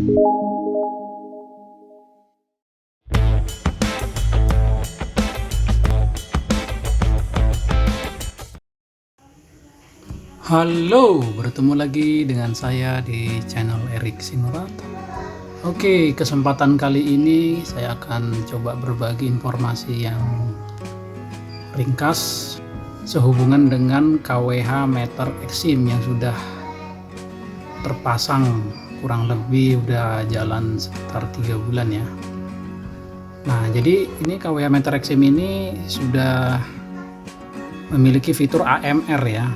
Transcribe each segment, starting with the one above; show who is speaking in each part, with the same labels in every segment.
Speaker 1: Halo, bertemu lagi dengan saya di channel Erik Sinurat. Oke, kesempatan kali ini saya akan coba berbagi informasi yang ringkas sehubungan dengan KWH meter Exim yang sudah terpasang kurang lebih udah jalan sekitar 3 bulan ya. Nah, jadi ini KWH meter Exim ini sudah memiliki fitur AMR ya.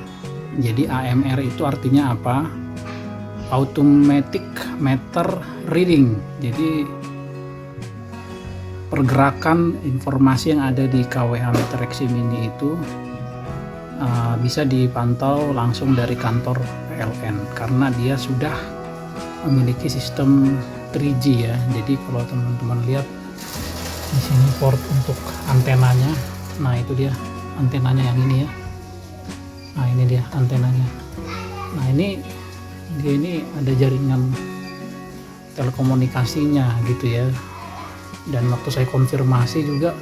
Speaker 1: Jadi AMR itu artinya apa? Automatic Meter Reading. Jadi pergerakan informasi yang ada di KWH meter Exim ini itu bisa dipantau langsung dari kantor PLN karena dia sudah memiliki sistem 3G ya. Jadi kalau teman-teman lihat di sini port untuk antenanya, nah itu dia antenanya yang ini ya. Nah ini dia antenanya. Nah ini ada jaringan telekomunikasinya gitu ya. Dan waktu saya konfirmasi juga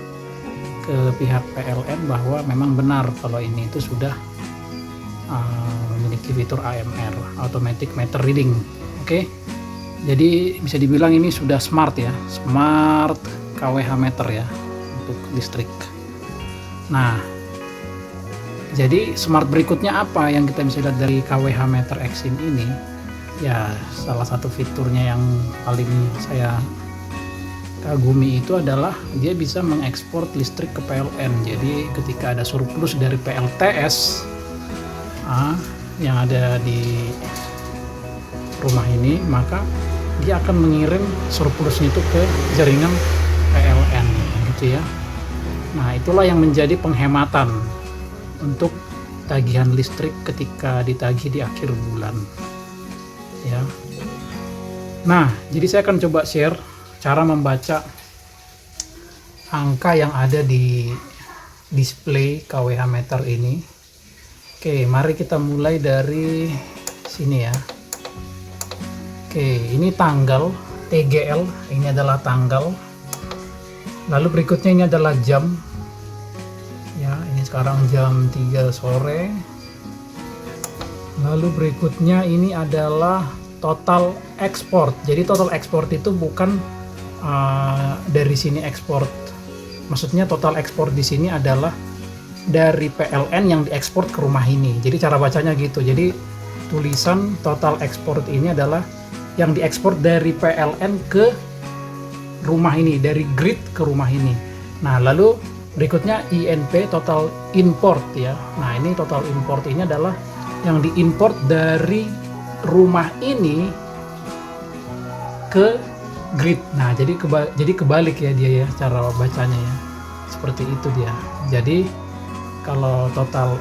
Speaker 1: ke pihak PLN bahwa memang benar kalau ini itu sudah memiliki fitur AMR, Automatic Meter Reading. Oke. Jadi bisa dibilang ini sudah smart ya, smart KWH meter ya untuk listrik. Nah, jadi smart berikutnya apa yang kita bisa lihat dari KWH meter Exim ini? Ya, salah satu fiturnya yang paling saya kagumi itu adalah dia bisa mengekspor listrik ke PLN. Jadi ketika ada surplus dari PLTS yang ada di rumah ini, maka dia akan mengirim surplusnya itu ke jaringan PLN gitu ya. Nah, itulah yang menjadi penghematan untuk tagihan listrik ketika ditagih di akhir bulan ya. Nah, jadi saya akan coba share cara membaca angka yang ada di display KWH meter ini. Oke, mari kita mulai dari sini ya. Oke, ini tanggal TGL, ini adalah tanggal. Lalu berikutnya ini adalah jam. Ya, ini sekarang jam 3 sore. Lalu berikutnya ini adalah total ekspor. Jadi total ekspor itu bukan dari sini ekspor. Maksudnya total ekspor di sini adalah dari PLN yang diekspor ke rumah ini. Jadi cara bacanya gitu. Jadi tulisan total ekspor ini adalah yang diekspor dari PLN ke rumah ini, dari grid ke rumah ini. Nah, lalu berikutnya INP, total import ya. Nah, ini total import ini adalah yang diimport dari rumah ini ke grid. Nah, jadi kebalik ya dia ya cara bacanya ya. Seperti itu dia. Jadi kalau total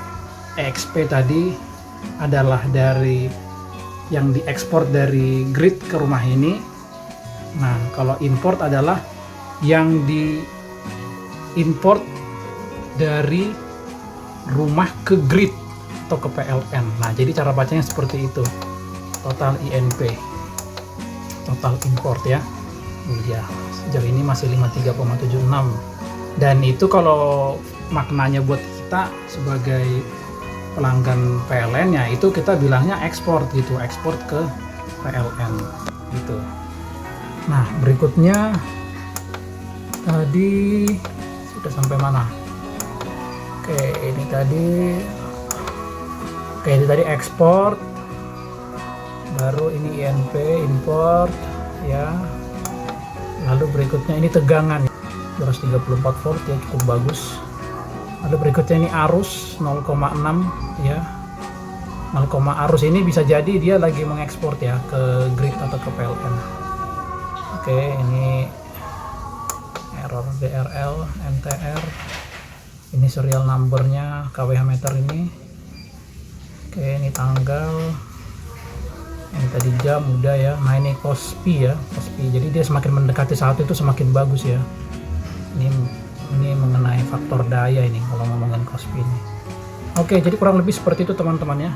Speaker 1: EXP tadi adalah dari yang diekspor dari grid ke rumah ini. Nah, kalau import adalah yang import dari rumah ke grid atau ke PLN. Nah, jadi cara bacanya seperti itu. Total INP. Total import ya. Ini dia. Sejauh ini masih 53,76. Dan itu kalau maknanya buat kita sebagai pelanggan PLN ya itu kita bilangnya ekspor gitu, ekspor ke PLN gitu. Nah, berikutnya tadi sudah sampai mana? Oke, ini tadi ekspor, baru ini INP import ya. Lalu berikutnya ini tegangan 234 volt ya, cukup bagus. Lalu berikutnya ini arus 0,6 ya. 0, arus ini bisa jadi dia lagi mengekspor ya ke grid atau ke PLN. Oke, ini error DRL MTR. Ini serial numbernya KWH meter ini. Oke, ini tanggal. Ini tadi jam udah ya. Nah, ini Kospi ya, Kospi. Jadi dia semakin mendekati 1 itu semakin bagus ya. Ini mengenai faktor daya ini kalau ngomongin Kospi ini. Oke, jadi kurang lebih seperti itu teman-teman ya.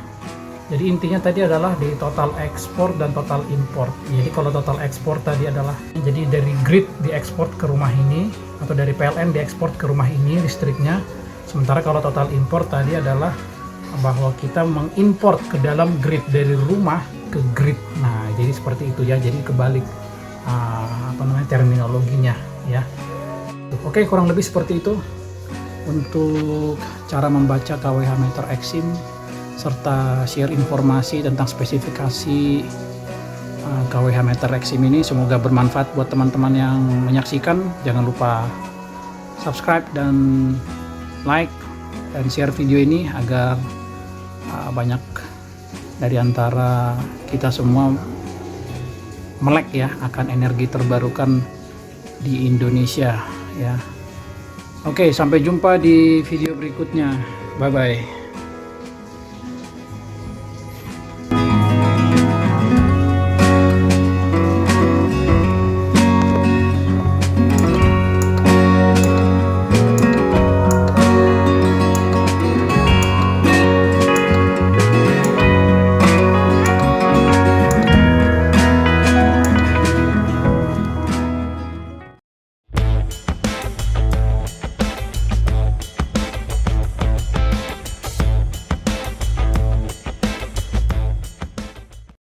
Speaker 1: Jadi intinya tadi adalah di total ekspor dan total import. Jadi kalau total ekspor tadi adalah jadi dari grid diekspor ke rumah ini, atau dari PLN diekspor ke rumah ini listriknya. Sementara kalau total import tadi adalah bahwa kita mengimport ke dalam grid dari rumah ke grid. Nah, jadi seperti itu ya. Jadi kebalik terminologinya ya. Oke, kurang lebih seperti itu untuk cara membaca KWH meter Exim serta share informasi tentang spesifikasi KWH meter Exim ini. Semoga bermanfaat buat teman-teman yang menyaksikan. Jangan lupa subscribe dan like dan share video ini agar banyak dari antara kita semua melek ya akan energi terbarukan di Indonesia ya. Oke, sampai jumpa di video berikutnya. Bye bye.